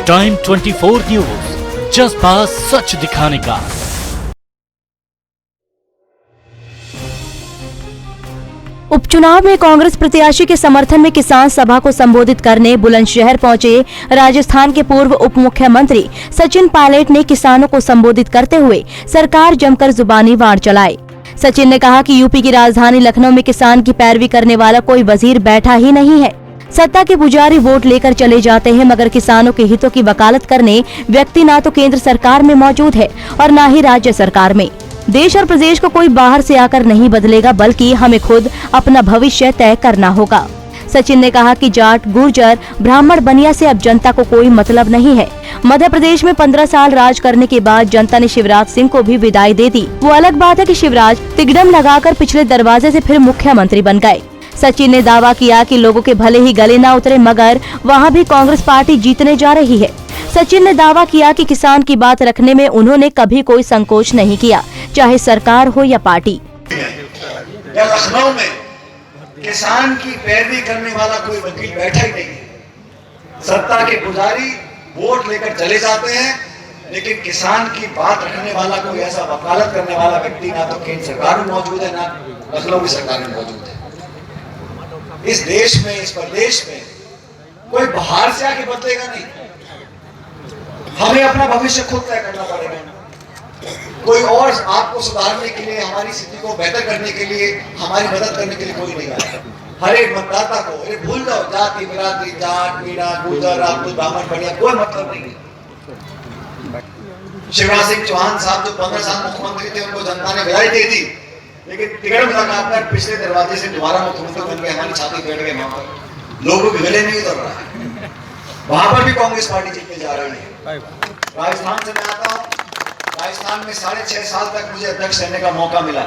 Time 24 news, जज्बा सच दिखाने का। उपचुनाव में कांग्रेस प्रत्याशी के समर्थन में किसान सभा को संबोधित करने बुलंदशहर पहुंचे राजस्थान के पूर्व उप मुख्यमंत्री सचिन पायलट ने किसानों को संबोधित करते हुए सरकार जमकर जुबानी वार चलाई। सचिन ने कहा कि यूपी की राजधानी लखनऊ में किसान की पैरवी करने वाला कोई वजीर बैठा ही नहीं है। सत्ता के पुजारी वोट लेकर चले जाते हैं, मगर किसानों के हितों की वकालत करने व्यक्ति ना तो केंद्र सरकार में मौजूद है और न ही राज्य सरकार में। देश और प्रदेश को कोई बाहर से आकर नहीं बदलेगा, बल्कि हमें खुद अपना भविष्य तय करना होगा। सचिन ने कहा कि जाट, गुर्जर, ब्राह्मण, बनिया से अब जनता को कोई मतलब नहीं है। मध्य प्रदेश में 15 साल राज करने के बाद जनता ने शिवराज सिंह को भी विदाई दे दी। वो अलग बात है कि शिवराज तिगड़म लगाकर पिछले दरवाजे से फिर मुख्यमंत्री बन गए। सचिन ने दावा किया कि लोगों के भले ही गले ना उतरे, मगर वहाँ भी कांग्रेस पार्टी जीतने जा रही है। सचिन ने दावा किया कि किसान की बात रखने में उन्होंने कभी कोई संकोच नहीं किया, चाहे सरकार हो या पार्टी। लखनऊ में किसान की पैरवी करने वाला कोई वकील बैठा ही नहीं है। सत्ता के पुजारी वोट लेकर चले जाते हैं, लेकिन किसान की बात रखने वाला कोई ऐसा वकालत करने वाला व्यक्ति ना तो केंद्र सरकार में मौजूद है, ना लखनऊ की सरकार में मौजूद है। इस देश में, इस प्रदेश में कोई बाहर से आके बदलेगा नहीं। हमें अपना भविष्य खुद तय करना पड़ेगा। कोई और आपको सुधारने के लिए, हमारी स्थिति को बेहतर करने के लिए, हमारी मदद करने के लिए कोई नहीं आएगा। हर एक मतदाता को, अरे भूल जाओ जाति, बिरादरी, जाट, मीणा, गुर्जर, राजपूत, ब्राह्मण, बनिया, कोई मतलब नहीं है। शिवराज सिंह चौहान साहब जो 15 साल मुख्यमंत्री थे, उनको जनता ने विदाई दे दी, लेकिन तिगड़म लगाकर पिछले दरवाजे से दोबारा मुख्यमंत्री बन के हमारी छाती बैठ गए। वहां पर लोगों के गले नहीं उतर रहा है। वहां पर भी कांग्रेस पार्टी जीतने जा रही है। राजस्थान से मैं आता हूँ। राजस्थान में 6.5 साल तक मुझे अध्यक्ष रहने का मौका मिला।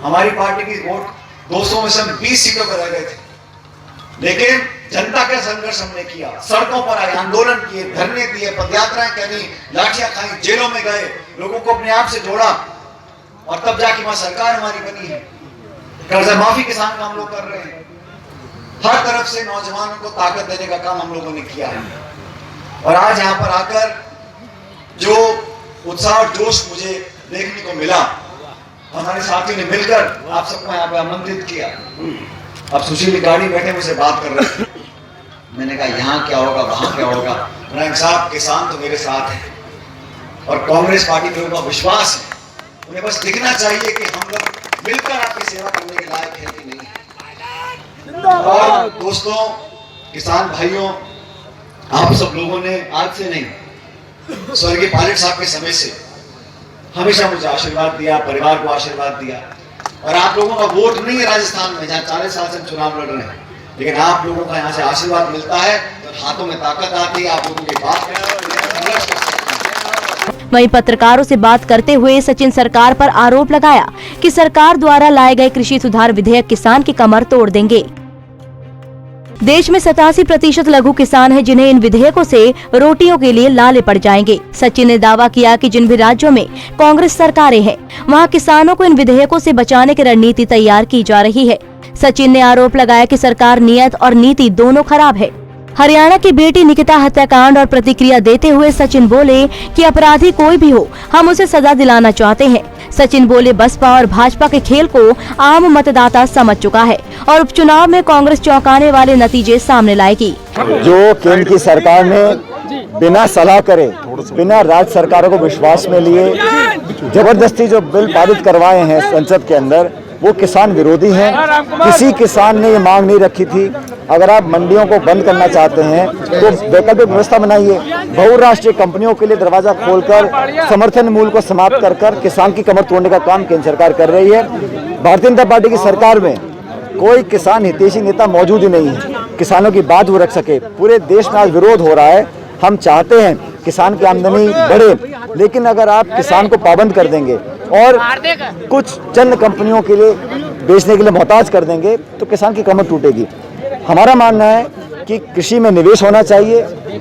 हमारी पार्टी की वोट 200 में से 20 सीटों पर रह गए थे, लेकिन जनता का संघर्ष हमने किया। सड़कों पर आए, आंदोलन किए, धरने दिए, पदयात्राएं करी, लाठियां खाई, जेलों में गए, लोगों को अपने आप से जोड़ा, और तब जाके वहां सरकार हमारी बनी है। कर्जा माफी किसान का हम लोग कर रहे हैं। हर तरफ से नौजवानों को ताकत देने का काम हम लोगों ने किया है। और आज यहाँ पर आकर जो उत्साह और जोश मुझे देखने को मिला, हमारे साथियों ने मिलकर आप सबको यहाँ पे आमंत्रित किया। अब सुशील गाड़ी बैठे मुझसे बात कर रहे थे। मैंने कहा यहाँ क्या होगा, वहां क्या होगा। रंग साहब, किसान तो मेरे साथ है और कांग्रेस पार्टी पे उनका विश्वास है। उन्हें बस दिखना चाहिए कि हम लोग मिलकर आपकी सेवा करने के लायक है कि नहीं। और दोस्तों, किसान भाइयों, आप सब लोगों ने आज से नहीं, स्वर्गीय पायलट साहब के समय से हमेशा मुझे आशीर्वाद दिया, परिवार को आशीर्वाद दिया। और आप लोगों का वोट नहीं है राजस्थान में, जहाँ 40 साल से हम चुनाव लड़ रहे हैं, लेकिन आप लोगों का यहाँ से आशीर्वाद मिलता है, तो हाथों में ताकत आती है। आप लोगों की बात वहीं पत्रकारों से बात करते हुए सचिन सरकार पर आरोप लगाया कि सरकार द्वारा लाए गए कृषि सुधार विधेयक किसान की कमर तोड़ देंगे। देश में 87% लघु किसान हैं, जिन्हें इन विधेयकों से रोटियों के लिए लाले पड़ जाएंगे। सचिन ने दावा किया कि जिन भी राज्यों में कांग्रेस सरकारें हैं, वहां किसानों को इन विधेयकों से बचाने की रणनीति तैयार की जा रही है। सचिन ने आरोप लगाया कि सरकार नियत और नीति दोनों खराब है। हरियाणा की बेटी निकिता हत्याकांड और प्रतिक्रिया देते हुए सचिन बोले कि अपराधी कोई भी हो, हम उसे सजा दिलाना चाहते हैं। सचिन बोले, बसपा और भाजपा के खेल को आम मतदाता समझ चुका है और उपचुनाव में कांग्रेस चौंकाने वाले नतीजे सामने लाएगी। जो केंद्र की सरकार ने बिना सलाह करे, बिना राज्य सरकारों को विश्वास में लिए जबरदस्ती जो बिल पारित करवाए हैं संसद के अंदर, वो किसान विरोधी हैं। किसी किसान ने ये मांग नहीं रखी थी। अगर आप मंडियों को बंद करना चाहते हैं तो वैकल्पिक व्यवस्था बनाइए। बहुराष्ट्रीय कंपनियों के लिए दरवाजा खोलकर समर्थन मूल्य को समाप्त कर कर किसान की कमर तोड़ने का काम केंद्र सरकार कर रही है। भारतीय जनता पार्टी की सरकार में कोई किसान हितैषी नेता मौजूद ही नहीं है, किसानों की बात वो रख सके। पूरे देश में आज विरोध हो रहा है। हम चाहते हैं किसान की आमदनी बढ़े, लेकिन अगर आप किसान को पाबंद कर देंगे और कुछ चंद कंपनियों के लिए बेचने के लिए मोहताज कर देंगे, तो किसान की कमर टूटेगी। हमारा मानना है कि कृषि में निवेश होना चाहिए।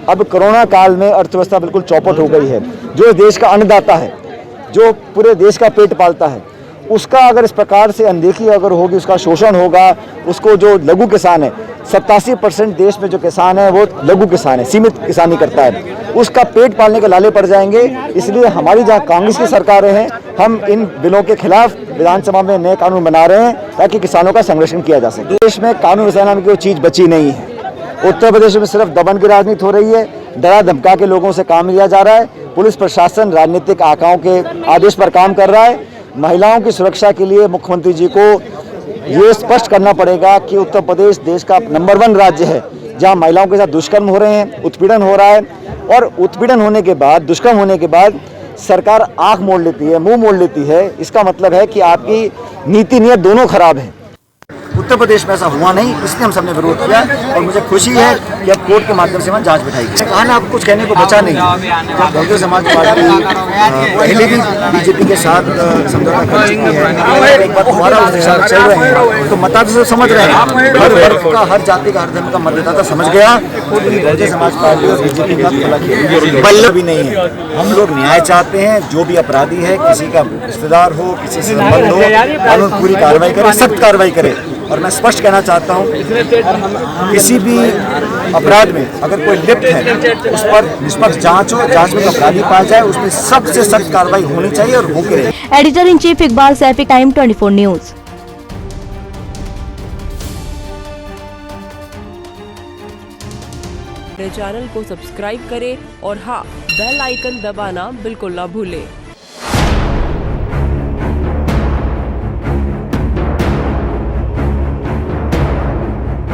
अब कोरोना काल में अर्थव्यवस्था बिल्कुल चौपट हो गई है। जो देश का अन्नदाता है, जो पूरे देश का पेट पालता है, उसका अगर इस प्रकार से अनदेखी अगर होगी, उसका शोषण होगा, उसको जो लघु किसान है, 87% देश में जो किसान है वो लघु किसान है, सीमित किसानी करता है, उसका पेट पालने के लाले पड़ जाएंगे। इसलिए हमारी जहाँ कांग्रेस की सरकारें हैं, हम इन बिलों के खिलाफ विधानसभा में नए कानून बना रहे हैं ताकि किसानों का संरक्षण किया जा सके। देश में कानून व्यवस्था नाम की कोई चीज़ बची नहीं है। उत्तर प्रदेश में सिर्फ दमन की राजनीति हो रही है, डरा धमका के लोगों से काम लिया जा रहा है, पुलिस प्रशासन राजनीतिक आकाओं के आदेश पर काम कर रहा है। महिलाओं की सुरक्षा के लिए मुख्यमंत्री जी को ये स्पष्ट करना पड़ेगा कि उत्तर प्रदेश देश का नंबर 1 राज्य है जहां महिलाओं के साथ दुष्कर्म हो रहे हैं, उत्पीड़न हो रहा है, और उत्पीड़न होने के बाद, दुष्कर्म होने के बाद सरकार आंख मोड़ लेती है, मुंह मोड़ लेती है। इसका मतलब है कि आपकी नीति नियत दोनों खराब है। उत्तर प्रदेश में ऐसा हुआ नहीं, इसलिए हम सबने विरोध किया और मुझे खुशी है कि अब कोर्ट के माध्यम से वहाँ जांच बिठाई गई। कहा ना, आपको कुछ कहने को बचा नहीं। जब बहुजन समाज पार्टी पहले भी बीजेपी के साथ समझौता कर चुकी है, एक बार दोबारा उस दिशा में चल रहे हैं, तो मतदाता समझ रहे हैं, हर वर्ग का, हर जाति का, हर धर्म का मतदाता समझ गया कि बहुजन समाज पार्टी और बीजेपी का खुला खेल बल्ले भी नहीं है। हम लोग न्याय चाहते हैं, जो भी अपराधी है, किसी का रिश्तेदार हो, किसी से संबंध हो, कानून पूरी कार्रवाई करे, सख्त कार्रवाई करे। और मैं स्पष्ट कहना चाहता हूँ, किसी भी अपराध में अगर कोई लिप्त है, उस पर निष्पक्ष जांच हो, जांच में अपराधी पाया जाए, उसमें सख्त से सख्त कार्रवाई होनी चाहिए और होके रहे। Editor in chief Iqbal Saifi, time 24 news. Channel को सब्सक्राइब करें और हाँ, बेल आइकन दबाना बिल्कुल ना भूलें।